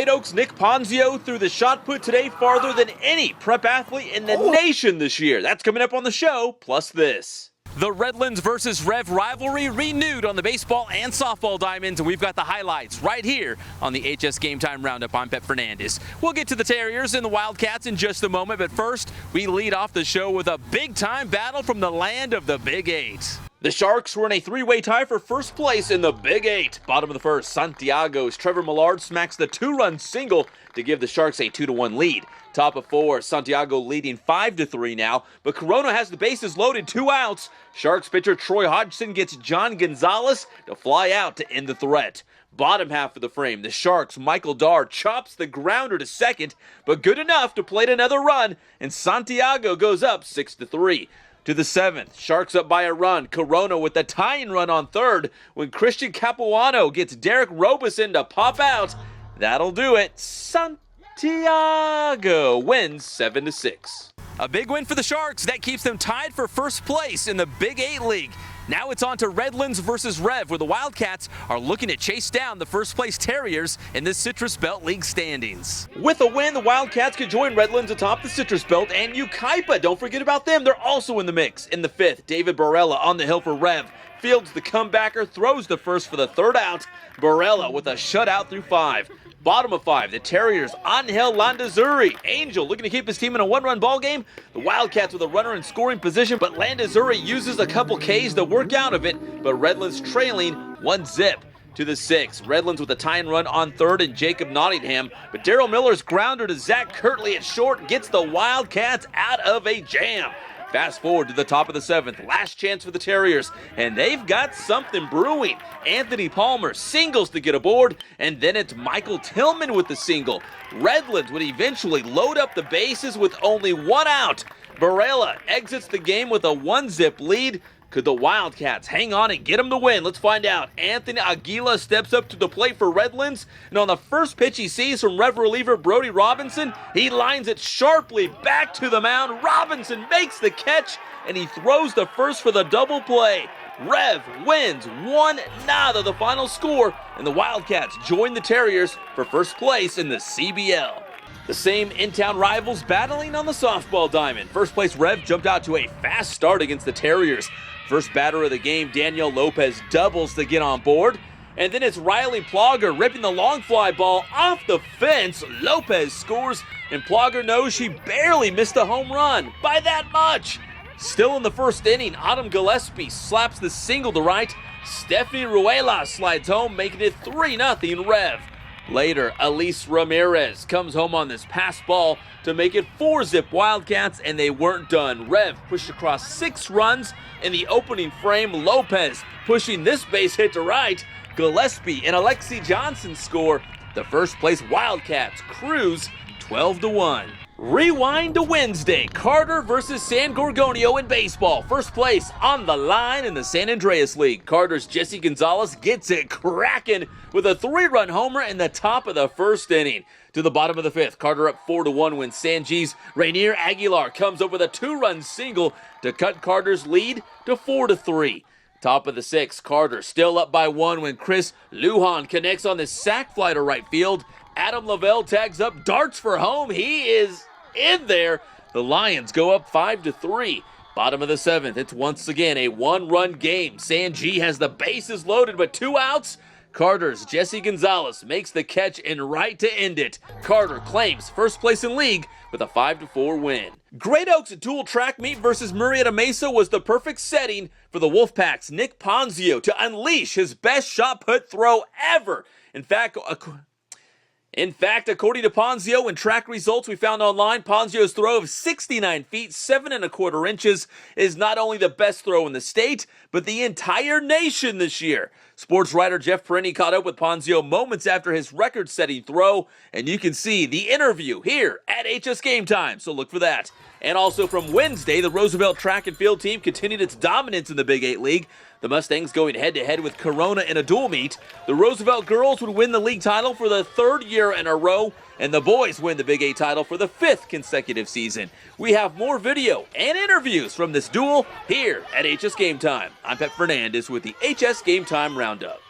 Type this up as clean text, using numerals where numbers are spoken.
Great Oaks' Nick Ponzio threw the shot put today farther than any prep athlete in the nation this year. That's coming up on the show, plus this. The Redlands versus REV rivalry renewed on the baseball and softball diamonds, and we've got the highlights right here on the HS Game Time Roundup. I'm Pep Fernandez. We'll get to the Terriers and the Wildcats in just a moment, but first, we lead off the show with a big-time battle from the land of the Big VIII. The Sharks were in a three-way tie for first place in the Big VIII. Bottom of the first, Santiago's Trevor Millard smacks the two-run single to give the Sharks a 2-1 lead. Top of four, Santiago leading 5-3 now, but Corona has the bases loaded, 2 outs. Sharks pitcher Troy Hodgson gets John Gonzalez to fly out to end the threat. Bottom half of the frame, the Sharks' Michael Darr chops the grounder to second, but good enough to plate another run, and Santiago goes up 6-3. To the seventh, Sharks up by a run. Corona with the tying run on third when Christian Capuano gets Derek Robeson to pop out. That'll do it. Santiago wins 7-6. A big win for the Sharks. That keeps them tied for first place in the Big VIII League. Now it's on to Redlands versus REV, where the Wildcats are looking to chase down the first-place Terriers in the Citrus Belt League standings. With a win, the Wildcats could join Redlands atop the Citrus Belt, and Ukaipa, don't forget about them, they're also in the mix. In the fifth, David Barella on the hill for REV. Fields the comebacker, throws the first for the third out. Barella with a shutout through 5. Bottom of 5, the Terriers, Angel Landazuri. Angel looking to keep his team in a one-run ball game. The Wildcats with a runner in scoring position, but Landazuri uses a couple Ks to work out of it, but Redlands trailing 1-0. To the 6th, Redlands with a tying run on third and Jacob Nottingham, but Daryl Miller's grounder to Zach Kirtley at short gets the Wildcats out of a jam. Fast forward to the top of the 7th, last chance for the Terriers, and they've got something brewing. Anthony Palmer singles to get aboard, and then it's Michael Tillman with the single. Redlands would eventually load up the bases with only 1 out. Barella exits the game with a 1-0 lead. Could the Wildcats hang on and get them the win? Let's find out. Anthony Aguila steps up to the plate for Redlands, and on the first pitch he sees from REV reliever Brody Robinson, he lines it sharply back to the mound. Robinson makes the catch, and he throws the first for the double play. REV wins 1-0 the final score, and the Wildcats join the Terriers for first place in the CBL. The same in-town rivals battling on the softball diamond. First place REV jumped out to a fast start against the Terriers. First batter of the game, Daniel Lopez doubles to get on board. And then it's Riley Plogger ripping the long fly ball off the fence. Lopez scores, and Plogger knows she barely missed a home run. By that much! Still in the first inning, Autumn Gillespie slaps the single to right. Stephanie Ruela slides home, making it 3-0 REV. Later, Elise Ramirez comes home on this pass ball to make it 4-0 Wildcats, and they weren't done. REV pushed across 6 runs in the opening frame. Lopez pushing this base hit to right. Gillespie and Alexi Johnson score. The first place Wildcats cruise 12-1. Rewind to Wednesday. Carter versus San Gorgonio in baseball. First place on the line in the San Andreas League. Carter's Jesse Gonzalez gets it cracking with a 3-run homer in the top of the first inning. To the bottom of the 5th, Carter up 4-1 when San G's Rainier Aguilar comes up with a 2-run single to cut Carter's lead to 4-3. Top of the 6th, Carter still up by 1 when Chris Lujan connects on the sac fly to right field. Adam Lavelle tags up, darts for home. He is in there. The Lions go up 5-3. Bottom of the 7th, it's once again a 1-run game. San G has the bases loaded but 2 outs. Carter's Jesse Gonzalez makes the catch and right to end it. Carter claims first place in league with a 5-4 win. Great Oaks dual track meet versus Murrieta Mesa was the perfect setting for the Wolfpack's Nick Ponzio to unleash his best shot put throw ever. In fact, according to Ponzio and track results we found online, Ponzio's throw of 69 feet, 7¼ inches is not only the best throw in the state, but the entire nation this year. Sports writer Jeff Perenni caught up with Ponzio moments after his record-setting throw, and you can see the interview here at HS Game Time, so look for that. And also from Wednesday, the Roosevelt track and field team continued its dominance in the Big VIII League. The Mustangs going head-to-head with Corona in a dual meet. The Roosevelt girls would win the league title for the 3rd year in a row, and the boys win the Big VIII title for the 5th consecutive season. We have more video and interviews from this duel here at HS Game Time. I'm Pep Fernandez with the HS Game Time Roundup.